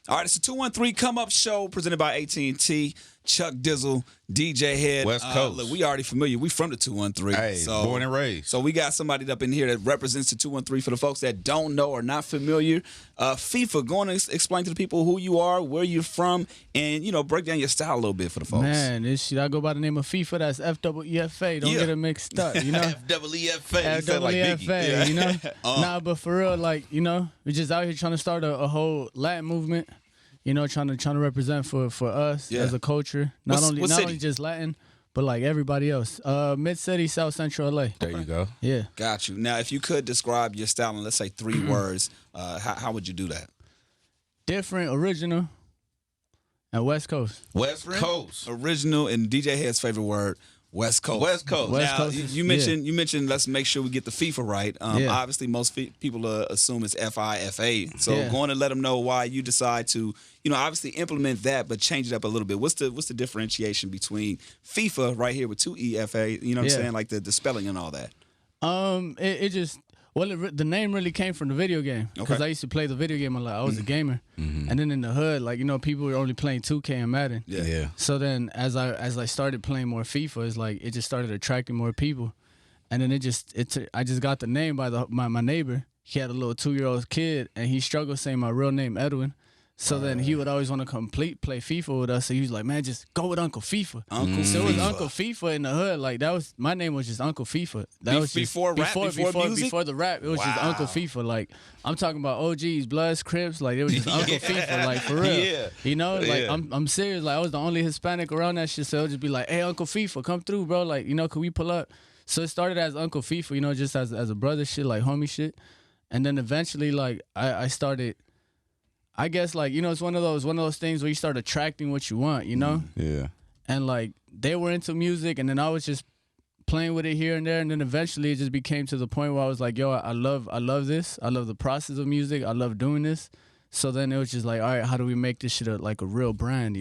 All right, it's a 213 Come Up Show presented by AT&T. Chuck Dizzle, DJ Head. West Coast. Look, we already familiar. We from the 213. Hey, born and raised. So we got somebody up in here that represents the 213 for the folks that don't know or not familiar. Feefa, go on and explain to the people who you are, where you're from, and, break down your style a little bit for the folks. Man, this shit, I go by the name of Feefa. That's F-E-E-F-A. Don't get it mixed up, F-E-E-F-A. F-E-E-F-A, Nah, but for real, we just out here trying to start a whole Latin movement. Trying to represent for us as a culture, not only just Latin, but like everybody else. Mid City, South Central LA. There you go. Yeah. Got you. Now, if you could describe your style in, let's say, 3 words, how would you do that? Different, original, and West Coast. West Coast. Original, and DJ Head's favorite word, West Coast. West Coast. West Now, Coast you mentioned let's make sure we get the FIFA right. Yeah. Obviously, most people assume it's FIFA. So Yeah. go on and let them know why you decide to, obviously implement that, but change it up a little bit. What's the differentiation between FIFA right here with 2 EFA? You know what I'm saying? Like the spelling and all that. The name really came from the video game because I used to play the video game a lot. I was a gamer, and then in the hood, people were only playing 2K and Madden. Yeah. So then, as I started playing more FIFA, it's like it just started attracting more people, and then I just got the name by my neighbor. He had a little 2-year-old kid, and he struggled saying my real name, Edwin. So then he would always want to play FIFA with us. So he was like, man, just go with Uncle FIFA. So it was Uncle FIFA in the hood. Like my name was just Uncle FIFA. That was just before rap, before music? Before the rap, it was just Uncle FIFA. Like I'm talking about OGs, Bloods, Crips. Like it was just Uncle FIFA. Like for real. Yeah. I'm serious. Like I was the only Hispanic around that shit. So it would just be like, hey, Uncle FIFA, come through, bro. Like could we pull up? So it started as Uncle FIFA. Just as a brother shit, like homie shit. And then eventually, like I started. I guess it's one of those things where you start attracting what you want, Yeah. And like they were into music, and then I was just playing with it here and there, and then eventually it just became to the point where I was like, yo, I love this. I love the process of music. I love doing this. So then it was just like, all right, how do we make this shit a real brand,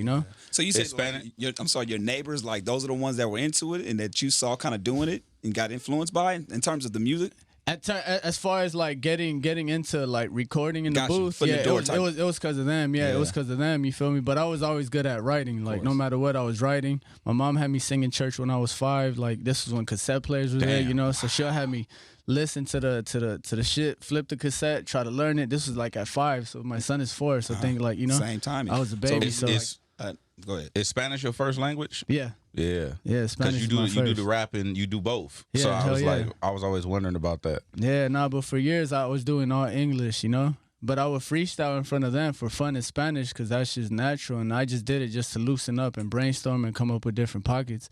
So you said, your neighbors, like those are the ones that were into it and that you saw kind of doing it and got influenced by it in terms of the music? As far as like getting into like recording in the booth, it was because of them. Yeah, it was because of them. You feel me? But I was always good at writing. Like no matter what, I was writing. My mom had me sing in church when I was 5. Like this was when cassette players were there. So she'll have me listen to the shit, flip the cassette, try to learn it. This was like at 5. So my son is 4. So think like same time. I was a baby. Go ahead. Is Spanish your first language? Yeah. Yeah, Spanish. Because you do the rapping, you do both. Yeah, so I was always wondering about that. Yeah, but for years I was doing all English, But I would freestyle in front of them for fun in Spanish because that's just natural, and I just did it just to loosen up and brainstorm and come up with different pockets.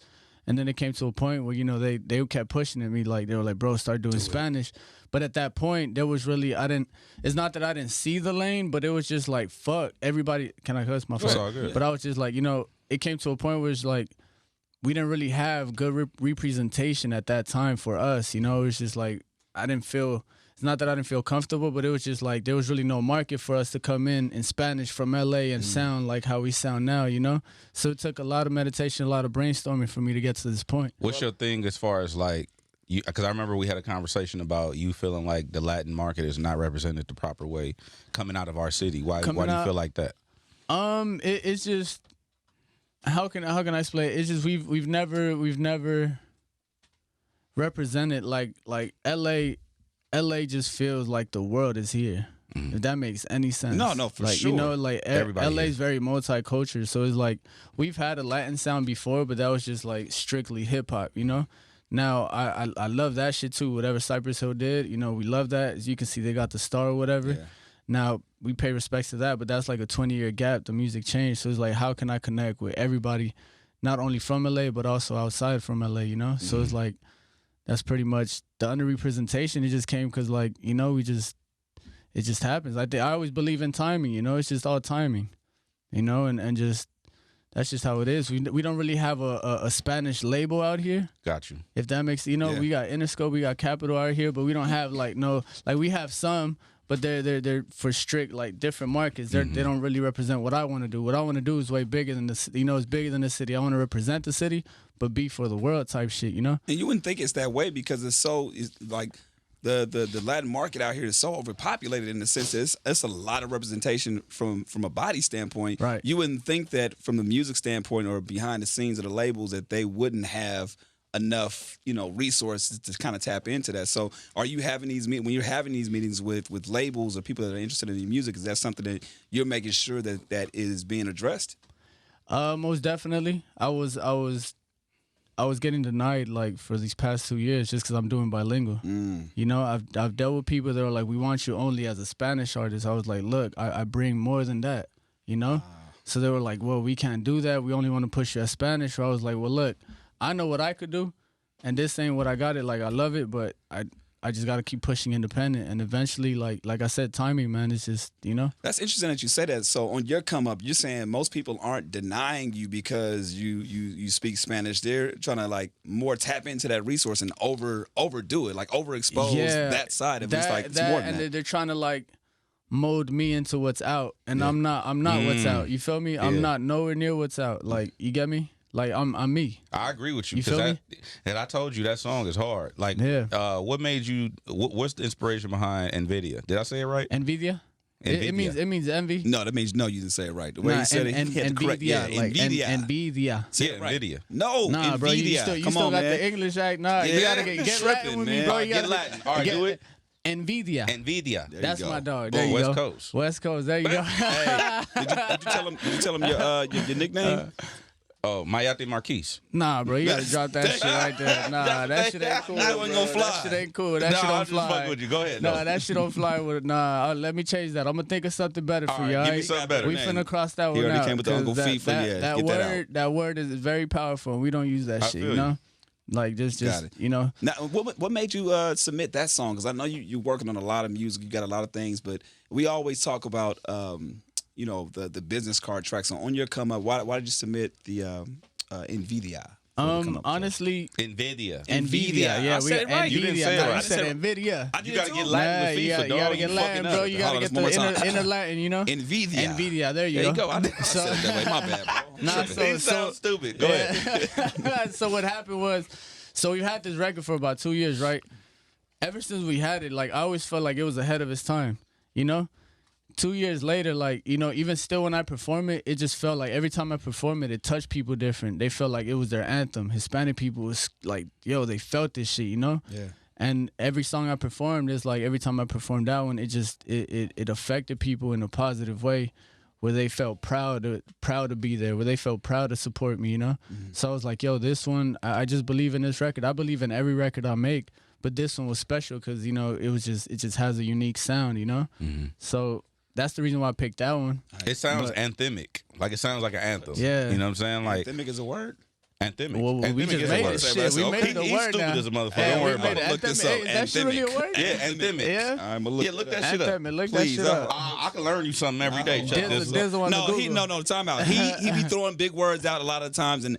And then it came to a point where they kept pushing at me, like they were like, bro, start doing Spanish. But at that point, there was really it's not that I didn't see the lane, but it was just like, fuck everybody. Can I cuss? My fault. All good. But I was just like, it came to a point where it's like we didn't really have good representation at that time for us. It was just like I didn't feel. It's not that I didn't feel comfortable, but it was just like there was really no market for us to come in Spanish from LA and sound like how we sound now, So it took a lot of meditation, a lot of brainstorming for me to get to this point. What's your thing as far as like, because I remember we had a conversation about you feeling like the Latin market is not represented the proper way coming out of our city. Why do you feel like that? It's just how can I explain it? It's just we've never represented like LA just feels like the world is here. If that makes any sense. No, for sure. LA's very multicultural, so it's like we've had a Latin sound before, but that was just like strictly hip hop, Now I love that shit too. Whatever Cypress Hill did, we love that. As you can see, they got the star or whatever. Yeah. Now we pay respects to that, but that's like a 20-year gap. The music changed, so it's like how can I connect with everybody, not only from LA but also outside from LA, So it's like. That's pretty much the underrepresentation. It just came because, like, it just happens. I always believe in timing, It's just all timing, and just that's just how it is. We don't really have a Spanish label out here. Got you. If that makes we got Interscope, we got Capital out here, but we don't have we have some, but they're for strict like different markets. They don't really represent what I want to do. What I want to do is way bigger than it's bigger than the city. I want to represent the city, but be for the world type shit, And you wouldn't think it's that way because it's like the Latin market out here is so overpopulated in the sense that it's a lot of representation from a body standpoint. Right. You wouldn't think that from the music standpoint or behind the scenes of the labels that they wouldn't have enough, resources to kind of tap into that. So are you having when you're having these meetings with labels or people that are interested in your music, is that something that you're making sure that is being addressed? Most definitely. I was getting denied like for these past 2 years just because I'm doing bilingual. I've dealt with people that are like, we want you only as a Spanish artist. I was like, look, I bring more than that, So they were like, well, we can't do that. We only want to push you as Spanish. So I was like, well, look, I know what I could do, and this ain't what I got it. Like, I love it, but I just got to keep pushing independent. And eventually, like I said, timing, man, it's just, That's interesting that you say that. So on your come up, you're saying most people aren't denying you because you speak Spanish. They're trying to like more tap into that resource and overdo it, like overexpose that side of it. It's like it's more than that. They're trying to like mold me into what's out, and I'm not what's out. You feel me? I'm not nowhere near what's out. Like, you get me? Like, I'm me. I agree with you. You feel me? And I told you that song is hard. Like, what made you? What's the inspiration behind NVIDIA? Did I say it right? NVIDIA. It means envy. No, that means no. You didn't say it right. The way you said it, he had to correct. NVIDIA. NVIDIA. NVIDIA. No, nah, NVIDIA. Bro, you still got the English act. Nah, you gotta get Latin with me, bro. You gotta get Latin. All right, do it. NVIDIA. That's my dog. There you West go. Coast. West Coast. There you go. Hey, did you tell him your nickname? Oh, Mayate Marquise. Nah, bro, you gotta drop that shit right there. Nah, that shit ain't cool. That wasn't gonna fly. That shit ain't cool. That shit don't fly. I'm just fucking with you. Go ahead. Nah, that shit don't fly with. Nah, let me change that. I'm gonna think of something better for you. Give me something better. We finna cross that one out. He already came with the Uncle Feefa. That word is very powerful. We don't use that shit. Like just Now, what made you submit that song? Because I know you're working on a lot of music. You got a lot of things, but we always talk about the business card tracks. So on your come up, why did you submit the NVIDIA? Honestly, NVIDIA. Yeah, I said it right. You didn't say it right. I said NVIDIA. You gotta get Latin with Feefa, dog. You gotta get Latin, bro. You gotta get the inner Latin, NVIDIA. There you go. I said it that way. My bad, bro. It sounds stupid. Go ahead. So what happened was, we had this record for about 2 years, right? Ever since we had it, like, I always felt like it was ahead of its time, 2 years later, like, even still when I perform it, it just felt like every time I perform it, it touched people different. They felt like it was their anthem. Hispanic people was like, yo, they felt this shit, Yeah. And every song I performed, it's like every time I performed that one, it affected people in a positive way, where they felt proud to be there, where they felt proud to support me, Mm-hmm. So I was like, yo, this one, I just believe in this record. I believe in every record I make, but this one was special because, it just has a unique sound, Mm-hmm. So that's the reason why I picked that one. It sounds anthemic. Like, it sounds like an anthem. Yeah. You know what I'm saying? Like, Anthemic is a word? Anthemic. Well, we Anthemic just is a made word. it. Shit, we made it a He's word stupid now. as a motherfucker. Hey, Don't worry we about made it. it. Look this up. Is that shit really a word? Yeah, anthemic. Yeah. I'm gonna look. Yeah, look that shit up. Anthemic. Look that Please, shit up. I can learn you something every day. Check this out. No, time out. He be throwing big words out a lot of times, and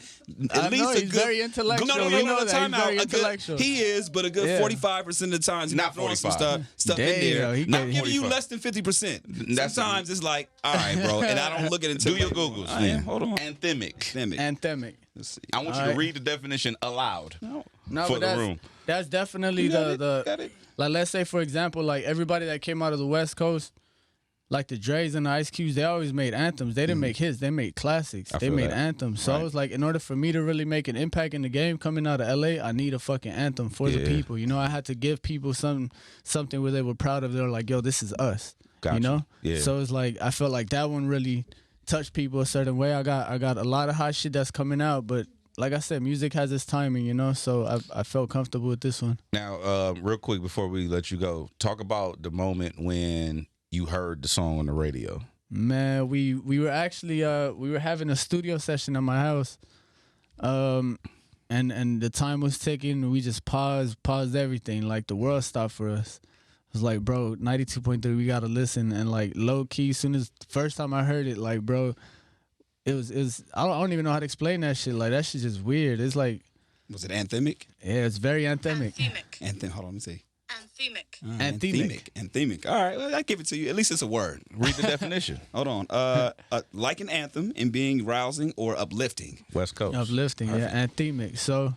at least he's very intellectual. No, time out. Very intellectual. He is, but a good 45% of the times he's Not throwing some 45. stuff in there. Not giving you 45. less than 50%. Sometimes it's like, all right, bro, and I don't look at it until Do your Googles. Hold on. Anthemic. Let's see. I want you to read the definition aloud No, for but the room. that's definitely the like, let's say, for example, like, everybody that came out of the West Coast, like the Dre's and the Ice Cubes, they always made anthems. They didn't make hits. They made classics. They made anthems. So I was like, in order for me to really make an impact in the game coming out of LA, I need a fucking anthem for the people. I had to give people something where they were proud of. They were like, yo, this is us. Gotcha. Yeah. So it's like, I felt like that one really touched people a certain way. I got a lot of hot shit that's coming out, but like I said, music has its timing, so I felt comfortable with this one. Now, real quick before we let you go, talk about the moment when you heard the song on the radio. Man, we were actually we were having a studio session at my house, and the time was ticking. And we just paused everything. Like, the world stopped for us. I was like, bro, 92.3, we gotta listen. And like, low key, soon as the first time I heard it, like, bro, it was I don't even know how to explain that shit. Like, that shit just weird. It's like, was it anthemic? Yeah, it's very anthemic. Hold on, let me see. Anthemic. All right, well, I give it to you. At least it's a word. Read the definition. Hold on. Like an anthem in being rousing or uplifting. West Coast. Uplifting, yeah, anthemic. So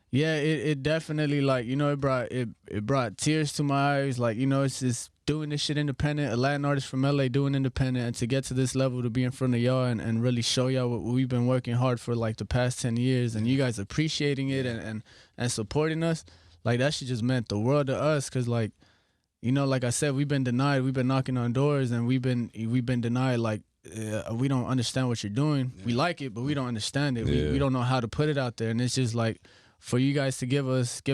Yeah, it definitely, like, you know, it brought tears to my eyes. Like, you know, it's just doing this shit independent, a Latin artist from LA doing independent, and to get to this level, to be in front of y'all and really show y'all what we've been working hard for like the past 10 years, and you guys appreciating it and supporting us. Like, that shit just meant the world to us, cause like, you know, like I said, we've been denied. We've been knocking on doors, and we've been denied. Like, we don't understand what you're doing. We like it, but we don't understand it. We don't know how to put it out there, and it's just like, for you guys to give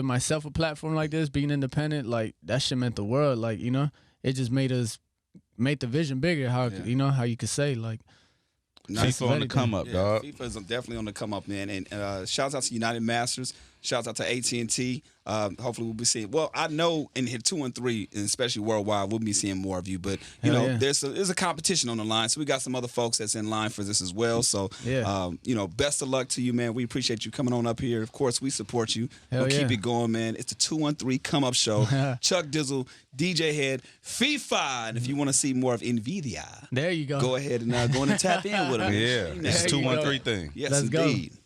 myself a platform like this, being independent, like, that shit meant the world. Like, you know, it just made the vision bigger. How you know how you could say, like, Feefa on the come up, dog. Feefa is definitely on the come up, man. And shouts out to United Masters. Shouts out to AT&T. Hopefully we'll be seeing. Well, I know in hit 2 and 3, and especially worldwide, we'll be seeing more of you. But you know, there's a competition on the line, so we got some other folks that's in line for this as well. So, you know, best of luck to you, man. We appreciate you coming on up here. Of course, we support you. We'll keep it going, man. It's the 213 Come Up Show. Chuck Dizzle, DJ Head, Feefa. And if you want to see more of NVIDIA, there you go. Go ahead and go in and tap in with them. Yeah, it's a 213 thing. Yes, Let's indeed. go.